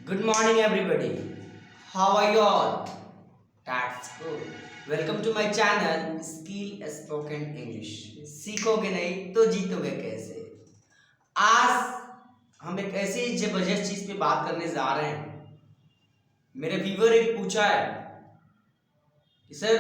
Good morning, everybody. How are you all? That's good. Welcome to my channel, Skill Spoken English. सीखोगे नहीं तो जीतोगे कैसे? आज हम एक ऐसी जबरदस्त चीज पे बात करने जा रहे हैं। मेरे व्यूअर एक पूछा है कि सर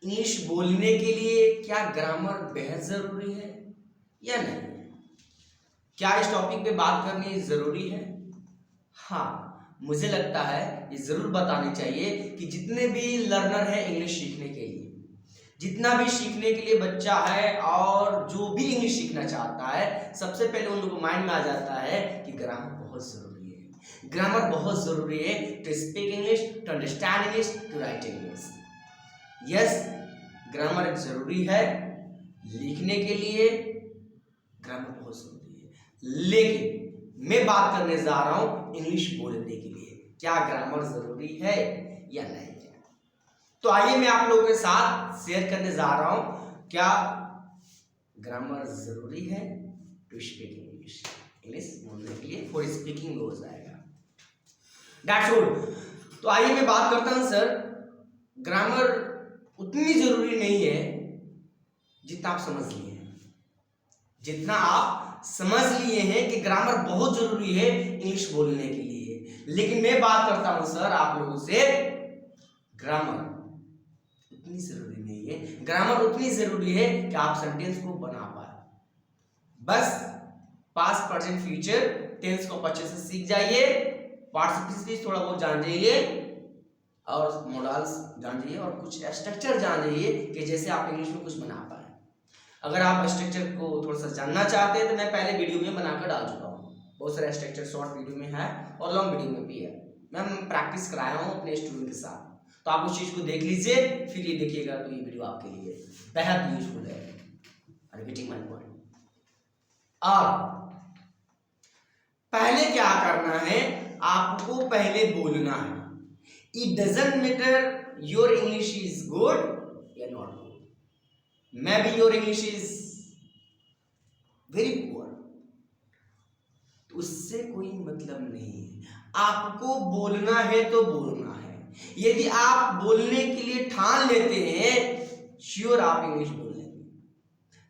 इंग्लिश बोलने के लिए क्या ग्रामर बेहद जरूरी है या नहीं? क्या इस टॉपिक पे बात करनी जरूरी है? हाँ, मुझे लगता है ये जरूर बतानी चाहिए कि जितने भी लर्नर हैं इंग्लिश सीखने के लिए, जितना भी सीखने के लिए बच्चा है और जो भी इंग्लिश सीखना चाहता है, सबसे पहले उन लोगों को माइंड में आ जाता है कि ग्रामर बहुत जरूरी है। ग्रामर बहुत जरूरी है to speak English, to understand English, to write English. Yes, grammar जरूरी है लिखने के लिए, ग्रामर बहुत जरूरी है। लेकिन मैं बात करने जा रहा हूं इंग्लिश बोलने के लिए क्या ग्रामर जरूरी है या नहीं है। तो आइए मैं आप लोगों के साथ शेयर करने जा रहा हूं क्या ग्रामर जरूरी है टू स्पीक इंग्लिश। इंग्लिश बोलने के लिए फॉर स्पीकिंग हो जाएगा। That's good. तो आइए मैं बात करता हूं सर, ग्रामर उतनी जरूरी नहीं है जितना आप समझ लिए हैं। जितना आप समझ लिए हैं कि ग्रामर बहुत जरूरी है इंग्लिश बोलने के लिए, लेकिन मैं बात करता हूं सर आप लोगों से, ग्रामर उतनी जरूरी नहीं है। ग्रामर उतनी जरूरी है कि आप सेंटेंस को बना पाए। बस पास्ट प्रेजेंट फ्यूचर टेंस को अच्छे से सीख जाइए, पार्टिसिपल स्पीच थोड़ा बहुत जान जाइए और मॉडल्स जान जाइए और कुछ स्ट्रक्चर जान जाइए कि जैसे आप इंग्लिश में कुछ बना पाए। अगर आप स्ट्रक्चर को थोड़ा सा जानना चाहते हैं तो मैं पहले वीडियो में बनाकर डाल चुका हूँ। बहुत सारे स्ट्रक्चर शॉर्ट वीडियो में है और लॉन्ग वीडियो में भी है। मैं प्रैक्टिस कराया हूँ अपने स्टूडेंट के साथ, तो आप उस चीज को देख लीजिए, फिर ये देखिएगा तो ये वीडियो आपके लिए बेहद यूजफुल है। Repeating my point. अब पहले क्या करना है, आपको पहले बोलना है। It doesn't matter your English is good या not good, maybe your English is very poor, तो उससे कोई मतलब नहीं है। आपको बोलना है तो बोलना है। यदि आप बोलने के लिए ठान लेते हैं, श्योर आप इंग्लिश बोल लेंगे।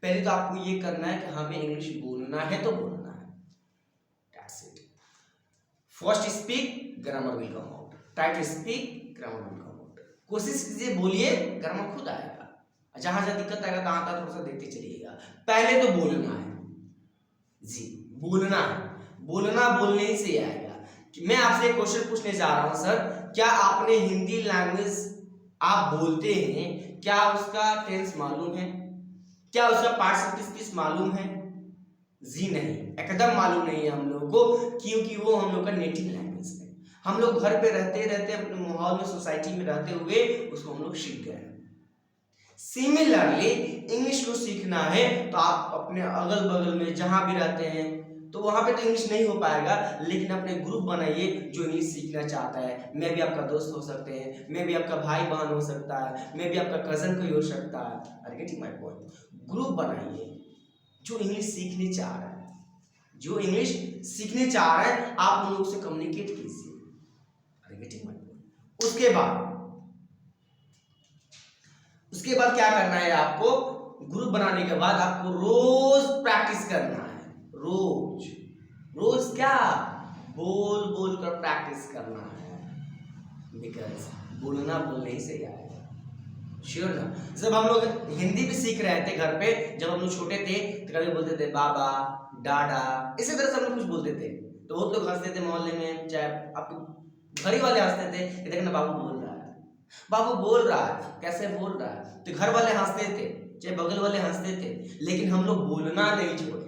पहले तो आपको ये करना है कि हमें इंग्लिश बोलना है तो बोलना है। That's it. First speak, grammar will come out. Try to speak, grammar will come out. कोशिश कीजिए, बोलिए, ग्रामर खुद आएगा। जहां जहां दिक्कत आएगा तहां तहां थोड़ा सा देखते चलिएगा। पहले तो बोलना है जी, बोलना है। बोलना बोलने ही से आएगा। मैं आपसे एक क्वेश्चन पूछने जा रहा हूं सर, क्या आपने हिंदी लैंग्वेज आप बोलते हैं, क्या उसका टेंस मालूम है? क्या उसका पार्टिसिपल स्पीच मालूम है? जी नहीं, एकदम मालूम नहीं है हम लोगों को, क्योंकि वो हम लोग का नेटिव लैंग्वेज है। हम लोग घर पे रहते रहते अपने माहौल में, सोसाइटी में रहते हुए उसको हम लोग सीख गए। सिमिलरली इंग्लिश को सीखना है तो आप अपने अगल बगल में जहां भी रहते हैं तो वहां पे तो इंग्लिश नहीं हो पाएगा, लेकिन अपने ग्रुप बनाइए जो इंग्लिश सीखना चाहता है। मैं भी आपका दोस्त हो सकते हैं, मैं भी आपका भाई बहन हो सकता है, मैं भी आपका कजन कोई हो सकता है। Are getting my point? Group बनाइए जो इंग्लिश सीखने चाह रहा है, जो इंग्लिश सीखने चाह रहा है, आप उन लोगों से कम्युनिकेट कीजिए। Are getting my point? उसके बाद क्या करना है, आपको ग्रुप बनाने के बाद आपको रोज प्रैक्टिस करना है। रोज रोज क्या, बोल बोल कर प्रैक्टिस करना है, बिकॉज बोलना बोलने ही से आएगा। श्योर ना? जब हम लोग हिंदी भी सीख रहे थे घर पे, जब हम लोग छोटे थे तो कभी बोलते थे बाबा, डाडा, इसी तरह से हम लोग कुछ बोलते थे, तो बहुत लोग हंसते थे मोहल्ले में, चाहे आपके घर ही वाले हंसते थे कि देखना बाबू बोल रहा है, बाबू बोल रहा है, कैसे बोल रहा है। तो घर वाले हंसते थे, चाहे बगल वाले हंसते थे, लेकिन हम लोग बोलना नहीं छोड़े।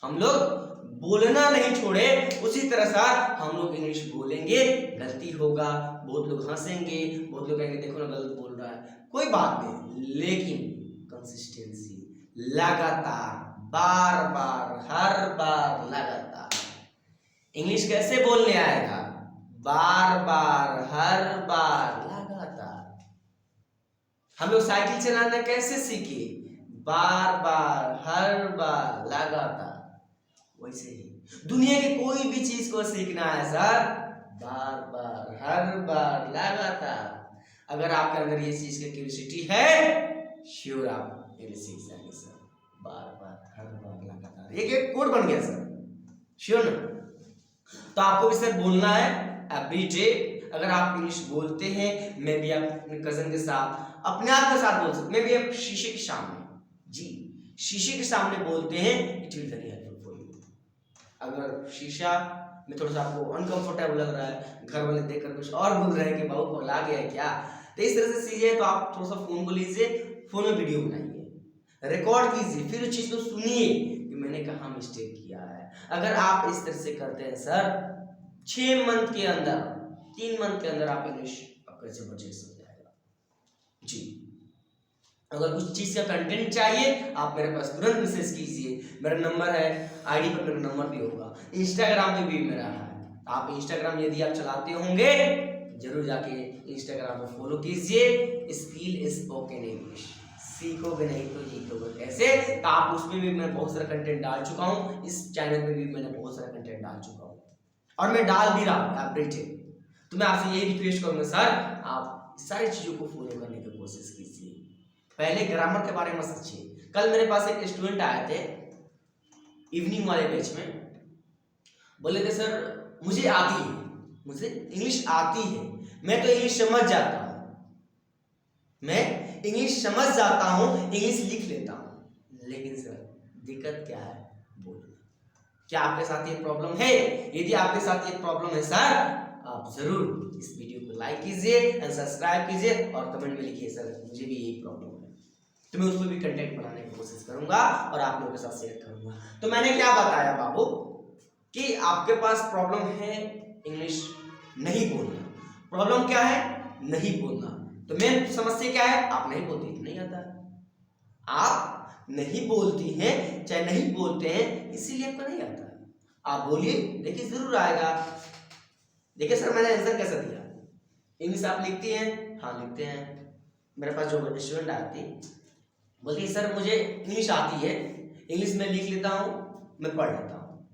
हम लोग बोलना नहीं छोड़े, उसी तरह से हम लोग इंग्लिश बोलेंगे। गलती होगा, बहुत लोग हंसेंगे, बहुत लोग कहेंगे देखो ना गलत बोल रहा है, कोई बात नहीं, लेकिन कंसिस्टेंसी, लगातार, बार बार, हर बार लगातार। इंग्लिश कैसे बोलने आएगा? बार बार, हर बार, लगातार। हम लोग साइकिल चलाना कैसे सीखे? बार बार, हर बार, लगातार। वैसे ही दुनिया की कोई भी चीज को सीखना है सर, बार बार, हर बार, लगातार। अगर आपके अंदर ये चीज की क्यूरियोसिटी है, श्योर आप इंग्लिश सीख जाएंगे सर। बार बार, हर बार, लगातार, एक कोड बन गया सर, श्योर ना। तो आपको भी सर बोलना है एवरी डे। अगर आप इंग्लिश बोलते हैं, मैं भी अपने कजन के साथ, अपने आप के साथ बोल सकते, मैं भी आप शीशे के सामने, जी शीशे के सामने बोलते हैं, it will very helpful for you. अगर शीशा में थोड़ा सा आपको अनकंफर्टेबल लग रहा है, घर वाले देखकर कुछ और बोल रहे हैं कि बाबू पगला गया है क्या, तो इस तरह से चीजें, तो आप थोड़ा सा फोन को लीजिए, फोन में वीडियो बनाइए, रिकॉर्ड कीजिए, फिर उस चीज को सुनिए कि मैंने कहाँ मिस्टेक किया है। अगर आप इस तरह से करते हैं सर, 6 मंथ के अंदर, 3 मंथ के अंदर आप इंग्लिश आपका जबरदस्त हो जाएगा जी। अगर कुछ चीज का कंटेंट चाहिए, आप मेरे पास तुरंत मैसेज कीजिए, मेरा नंबर है, आईडी पर मेरा नंबर भी होगा, इंस्टाग्राम पे भी मेरा है। आप इंस्टाग्राम यदि आप चलाते होंगे, जरूर जाके इंस्टाग्राम पर फॉलो कीजिए, स्किल स्पोकन इंग्लिश। सीखोगे नहीं तो जीतोगे कैसे। तो आप उसमें भी मैं बहुत सारा कंटेंट डाल चुका हूँ, इस चैनल पे भी मैंने बहुत सारा कंटेंट डाल चुका हूँ, और मैं डाल भी रहा हूँ एवरीडे। तो मैं आपसे यही रिक्वेस्ट करूंगा सर, आप सारी चीजों को फॉलो करने की कोशिश कीजिए। पहले ग्रामर के बारे में सोचिए। कल मेरे पास एक स्टूडेंट आए थे इवनिंग वाले बैच में, बोले थे सर मुझे आती है, मुझे इंग्लिश आती है, मैं तो इंग्लिश समझ जाता हूँ, मैं इंग्लिश समझ जाता हूँ, इंग्लिश लिख लेता हूँ, लेकिन सर दिक्कत क्या है बोलना। क्या आपके साथ ये प्रॉब्लम है? यदि आपके साथ ये प्रॉब्लम है सर, आप जरूर इस वीडियो को लाइक कीजिए एंड सब्सक्राइब कीजिए, और कमेंट में लिखिए सर मुझे भी यही प्रॉब्लम है, तो मैं उस पर भी कंटेंट बनाने की कोशिश करूंगा और आप लोगों के साथ शेयर करूंगा। तो मैंने क्या बताया बाबू कि आपके पास प्रॉब्लम है इंग्लिश नहीं बोलना। प्रॉब्लम क्या है? नहीं बोलना। तो मेन समस्या क्या है? आप नहीं बोलती, नहीं आता, आप नहीं बोलती हैं, चाहे नहीं बोलते हैं, इसीलिए आपको नहीं आता। आप बोलिए, देखिए जरूर आएगा। देखिए सर मैंने आंसर कैसा दिया। इंग्लिश आप लिखती हैं? हाँ लिखते हैं। मेरे पास जो स्टूडेंट आती बोलती सर मुझे इंग्लिश आती है, इंग्लिश में लिख लेता हूँ, मैं पढ़ लेता हूँ,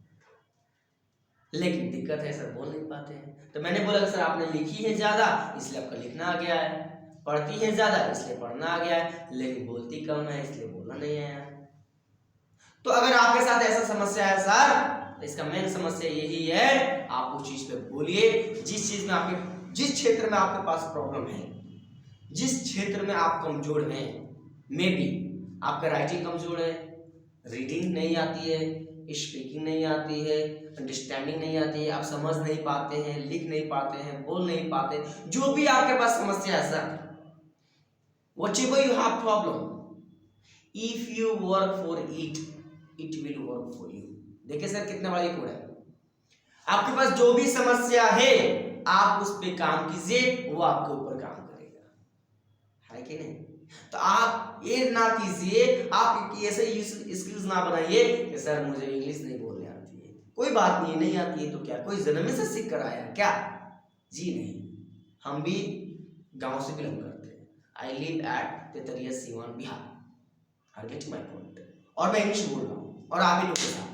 लेकिन दिक्कत है सर बोल नहीं पाते हैं। तो मैंने बोला सर आपने लिखी है ज्यादा इसलिए आपका लिखना आ गया है, पढ़ती है ज्यादा इसलिए पढ़ना आ गया है, लेकिन बोलती कम है इसलिए बोलना नहीं आया। तो अगर आपके साथ ऐसा समस्या है सर, तो इसका मेन समस्या यही है, आप उस चीज पे बोलिए जिस चीज में आपके, जिस क्षेत्र में आपके पास प्रॉब्लम है, जिस क्षेत्र में आप कमजोर हैं। मे बी आपका राइटिंग कमजोर है, रीडिंग नहीं आती है, स्पीकिंग नहीं आती है, अंडरस्टैंडिंग नहीं आती है, आप समझ नहीं पाते हैं, लिख नहीं पाते हैं, बोल नहीं पाते, जो भी आपके पास समस्या है sir, whatever you have problem, if you work for it, it will work for you। देखिए सर कितना बड़ा कोड है। आपके पास जो भी समस्या है आप उस पे काम कीजिए, वो आपके ऊपर काम करेगा, है कि नहीं। तो आप ये ना कीजिए, आप ऐसे स्किल्स ना बनाइए कि सर मुझे इंग्लिश नहीं बोलने आती है। कोई बात नहीं, नहीं आती है तो क्या कोई जन्म से सीख कर आया क्या? जी नहीं, हम भी गांव से बिलोंग करते हैं। I live at Tetaria Siwan Bihar, are get my point. और मैं इंग्लिश बोल रहा हूँ और आप ही लोग के साथ,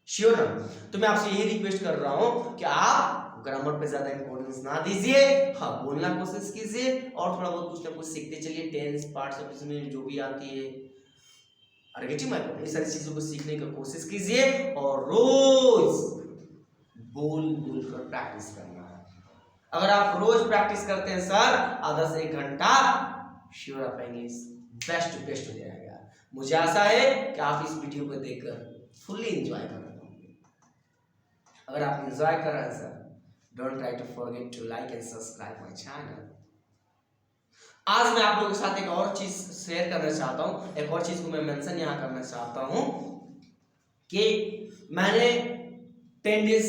श्योर ना। तो मैं आपसे यही रिक्वेस्ट कर रहा हूँ कि आप ग्रामर पे ज्यादा इंपॉर्टेंस ना दीजिए, हाँ बोलना कोशिश कीजिए, और थोड़ा बहुत कुछ ना कुछ सीखते चलिए, टेंस पार्ट्स ऑफ स्पीच जो भी आती है, इस सारी चीजों को सीखने की कोशिश कीजिए, और रोज बोल बोल कर प्रैक्टिस करना है। अगर आप रोज प्रैक्टिस करते हैं सर, आधा से 1 घंटा, श्योर आपका इंग्लिश बेस्ट हो जाएगा। मुझे आशा है कि आप इस वीडियो को देखकर फुल्ली एंजॉय कर रहे होंगे। अगर आप एंजॉय कर रहे हैं sir, don't try to forget to like and subscribe my channel. आज मैं आप लोगों के साथ एक और चीज शेयर करना चाहता हूँ, एक और चीज को मैं मेंशन यहाँ करना चाहता हूँ कि मैंने 10 डेज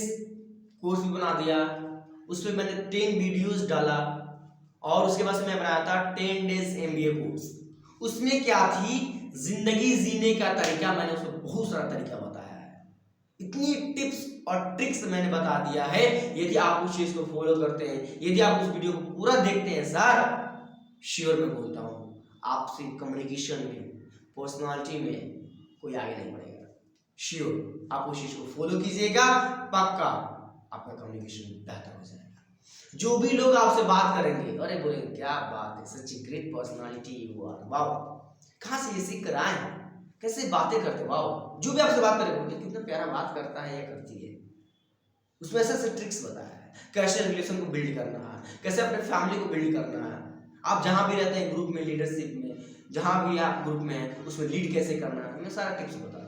कोर्स भी बना दिया, उसमें मैंने 10 वीडियोस डाला, और उसके बाद मैं बनाया था 10 डेज MBA कोर्स। उसमें क्या थी, जिंदगी जीने का तरीका, मैंने उसमें बहुत सारा तरीका बताया है, इतनी टिप्स और ट्रिक्स मैंने बता दिया है। यदि आप उस चीज को फॉलो करते हैं, यदि आप उस वीडियो को पूरा देखते हैं सर, श्योर मैं बोलता हूँ आपसे कम्युनिकेशन में, पर्सनालिटी में कोई आगे नहीं बढ़ेगा। श्योर आप उस चीज को फॉलो कीजिएगा, पक्का आपका कम्युनिकेशन बेहतर हो जाएगा। जो भी लोग आपसे बात करेंगे अरे बोलेंगे क्या बात है, such a great personality you are, wow कहाँ से ये सीख कर आए हैं, कैसे बातें करते, वाओ। जो भी आपसे बात करेंगे बोलते कितना प्यारा बात करता है या करती है। उसमें ऐसे ऐसे ट्रिक्स बताया है कैसे रिलेशन को बिल्ड करना है, कैसे अपने फैमिली को बिल्ड करना है। आप जहाँ भी रहते हैं ग्रुप में, लीडरशिप में, जहाँ भी आप ग्रुप में हैं उसमें लीड कैसे करना है, मैं सारा टिप्स बता दूंगा।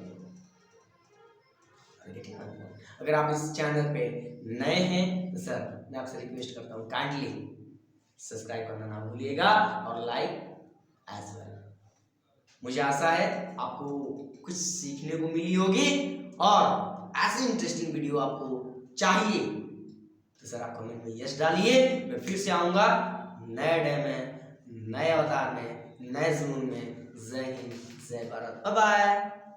अगर आप इस चैनल पे नए हैं तो सर मैं आपसे रिक्वेस्ट करता हूँ काइंडली सब्सक्राइब करना ना भूलिएगा और लाइक एज वेल। मुझे आशा है आपको कुछ सीखने को मिली होगी और ऐसी इंटरेस्टिंग वीडियो आपको चाहिए तो सर आप कमेंट में यस डालिए। मैं फिर से आऊंगा नए डे में, नए अवतार में, नए जुनून में। जय हिंद, जय भारत, बाय बाय।